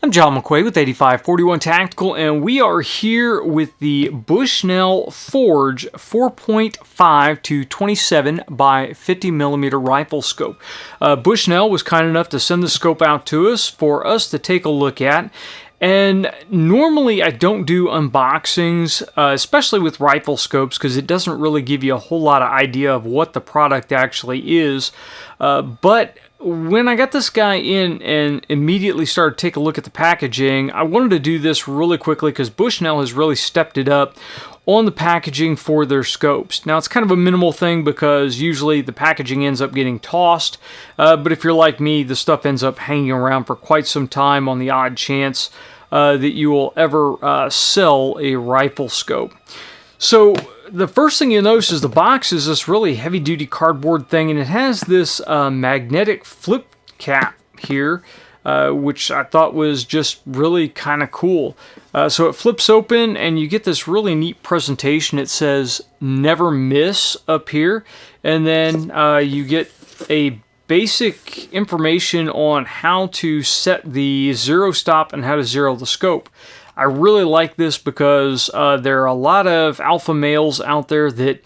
I'm John McQuaid with 8541 Tactical, and we are here with the Bushnell Forge 4.5 to 27 by 50 millimeter rifle scope. Bushnell was kind enough to send the scope out to us for us to take a look at. And normally I don't do unboxings, especially with rifle scopes, because it doesn't really give you a whole lot of idea of what the product actually is. But when I got this guy in and immediately started to take a look at the packaging, I wanted to do this really quickly because Bushnell has really stepped it up on the packaging for their scopes. Now, it's kind of a minimal thing because usually the packaging ends up getting tossed, but if you're like me, the stuff ends up hanging around for quite some time on the odd chance that you will ever sell a rifle scope. So the first thing you'll notice is the box is this really heavy-duty cardboard thing, and it has this magnetic flip cap here, which I thought was just really kind of cool. So it flips open, and you get this really neat presentation. It says "Never Miss" up here, and then you get a basic information on how to set the zero stop and how to zero the scope. I really like this because there are a lot of alpha males out there that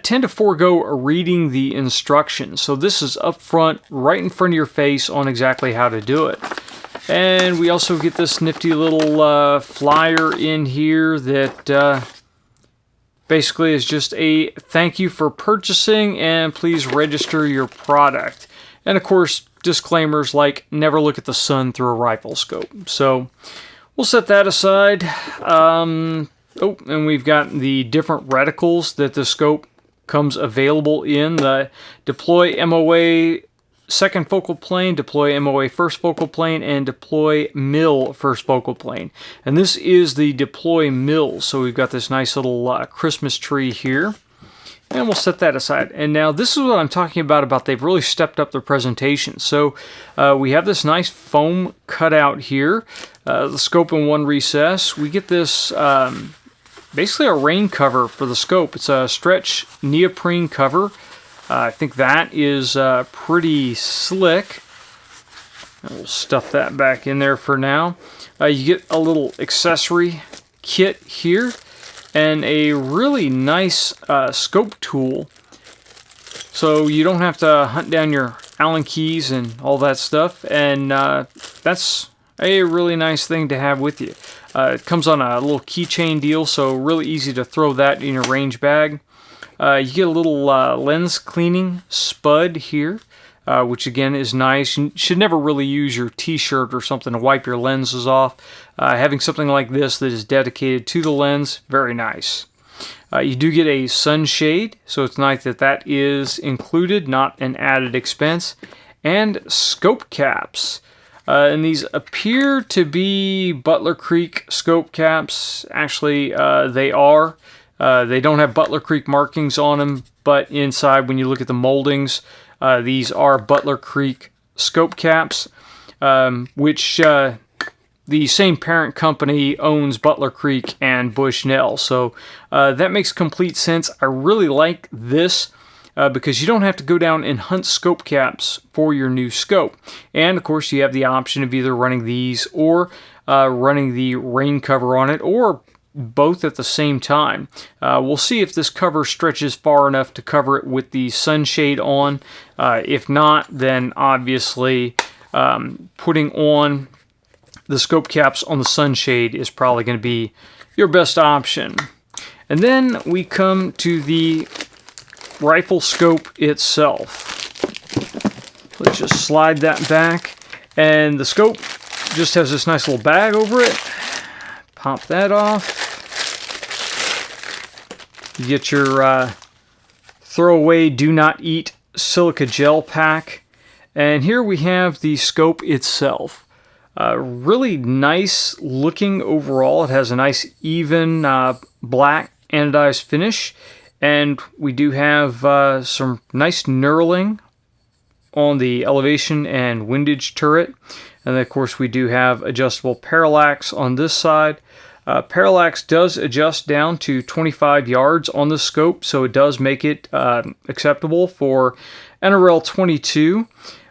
tend to forego reading the instructions. So this is up front, right in front of your face on exactly how to do it. And we also get this nifty little flyer in here that basically is just a thank you for purchasing and please register your product. And of course, disclaimers like never look at the sun through a rifle scope. So we'll set that aside. And we've got the different reticles that the scope comes available in. The deploy MOA second focal plane, deploy MOA first focal plane, and deploy MIL first focal plane. And this is the deploy MIL. So we've got this nice little Christmas tree here. And we'll set that aside. And now this is what I'm talking about they've really stepped up their presentation. So we have this nice foam cutout here, the scope in one recess. We get this basically a rain cover for the scope. It's a stretch neoprene cover. I think that is pretty slick. We'll stuff that back in there for now. You get a little accessory kit here and a really nice scope tool, so you don't have to hunt down your Allen keys and all that stuff, and that's a really nice thing to have with you. It comes on a little keychain deal, so really easy to throw that in your range bag. You get a little lens cleaning spud here, which again is nice. You should never really use your t-shirt or something to wipe your lenses off. Having something like this that is dedicated to the lens, very nice. You do get a sunshade, so it's nice that that is included, not an added expense. And scope caps. And these appear to be Butler Creek scope caps. Actually, they are. They don't have Butler Creek markings on them, but inside, when you look at the moldings, these are Butler Creek scope caps, which the same parent company owns Butler Creek and Bushnell. So that makes complete sense. I really like this because you don't have to go down and hunt scope caps for your new scope. And of course, you have the option of either running these or running the rain cover on it, or both at the same time. We'll see if this cover stretches far enough to cover it with the sunshade on. If not, then obviously putting on the scope caps on the sunshade is probably going to be your best option. And then we come to the rifle scope itself. Let's just slide that back. And the scope just has this nice little bag over it. Pop that off. You get your throwaway do not eat silica gel pack. And here we have the scope itself. Really nice looking overall. It has a nice even black anodized finish. And we do have some nice knurling on the elevation and windage turret. And then, of course, we do have adjustable parallax on this side. Parallax does adjust down to 25 yards on the scope, so it does make it acceptable for NRL 22.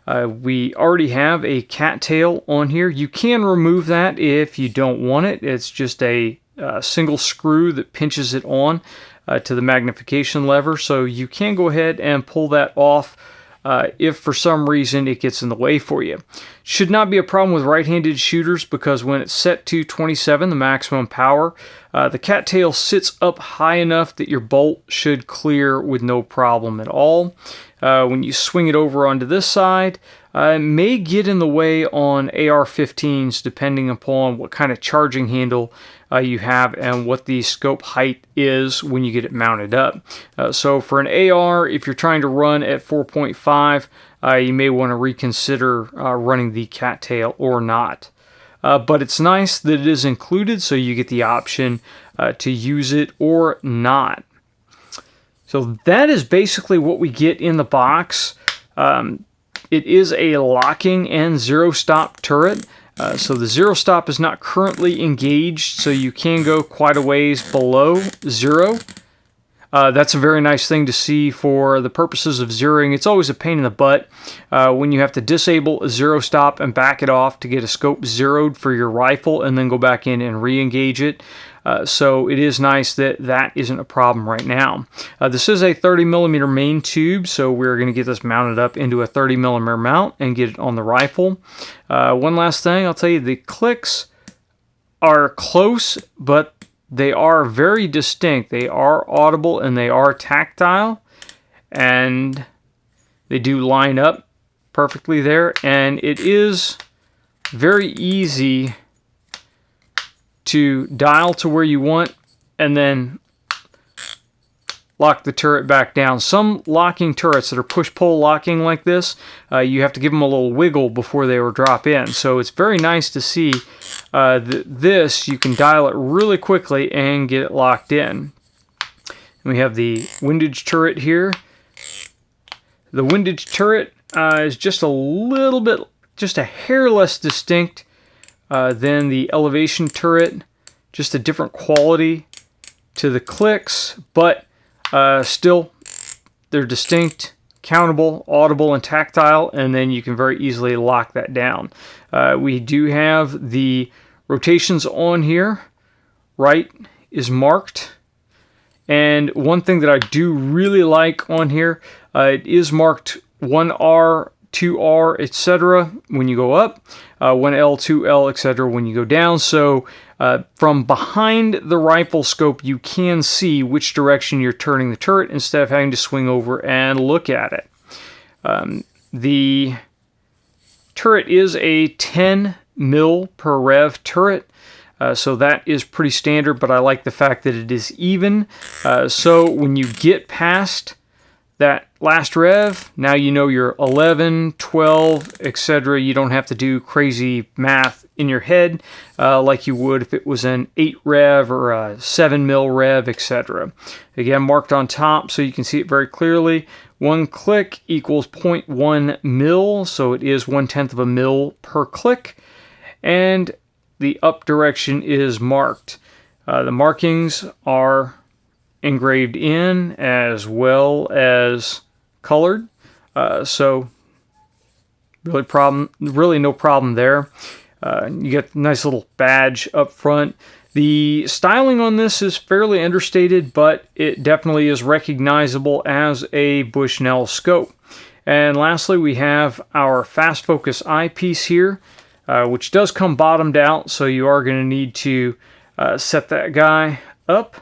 We already have a cattail on here. You can remove that if you don't want it. It's just a single screw that pinches it on to the magnification lever, so you can go ahead and pull that off if for some reason it gets in the way for you. Should not be a problem with right-handed shooters, because when it's set to 27, the maximum power, the cattail sits up high enough that your bolt should clear with no problem at all. When you swing it over onto this side, it may get in the way on AR-15s depending upon what kind of charging handle you have and what the scope height is when you get it mounted up. So for an AR, if you're trying to run at 4.5, you may want to reconsider running the cattail or not. But it's nice that it is included, so you get the option to use it or not. So that is basically what we get in the box. It is a locking and zero stop turret. So the zero stop is not currently engaged, so you can go quite a ways below zero. That's a very nice thing to see for the purposes of zeroing. It's always a pain in the butt when you have to disable a zero stop and back it off to get a scope zeroed for your rifle and then go back in and re-engage it. So it is nice that that isn't a problem right now. This is a 30mm main tube, so we're going to get this mounted up into a 30mm mount and get it on the rifle. One last thing, I'll tell you, the clicks are close, but they are very distinct. They are audible and they are tactile, and they do line up perfectly there, and it is very easy to dial to where you want and then lock the turret back down. Some locking turrets that are push-pull locking like this, you have to give them a little wiggle before they will drop in. So it's very nice to see this, you can dial it really quickly and get it locked in. And we have the windage turret here. The windage turret is just a little bit, just a hair less distinct than the elevation turret. Just a different quality to the clicks, but still they're distinct, countable, audible, and tactile, and then you can very easily lock that down. We do have the rotations on here. Right is marked, and one thing that I do really like on here, it is marked 1R, 2R, etc. when you go up, 1L, 2L, etc. when you go down. So from behind the rifle scope, you can see which direction you're turning the turret instead of having to swing over and look at it. The turret is a 10 mil per rev turret. So that is pretty standard, but I like the fact that it is even. So when you get past that last rev, now you know you're 11, 12, etc. You don't have to do crazy math in your head like you would if it was an 8 rev or a 7 mil rev, etc. Again, marked on top so you can see it very clearly. 1 click equals 0.1 mil, so it is 1/10 of a mil per click. And the up direction is marked. The markings are engraved in as well as colored, so really no problem there. You get a nice little badge up front. The styling on this is fairly understated, but it definitely is recognizable as a Bushnell scope. And lastly, we have our fast focus eyepiece here, which does come bottomed out, so you are going to need to set that guy up.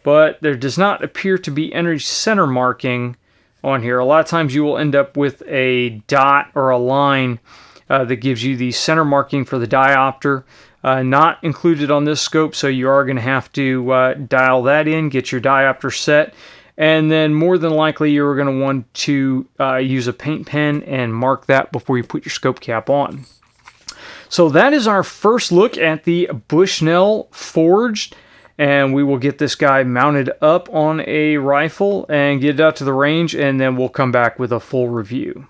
But there does not appear to be any center marking on here. A lot of times you will end up with a dot or a line that gives you the center marking for the diopter. Not included on this scope, so you are going to have to dial that in, get your diopter set, and then more than likely you're going to want to use a paint pen and mark that before you put your scope cap on. So that is our first look at the Bushnell Forged, and we will get this guy mounted up on a rifle and get it out to the range, and then we'll come back with a full review.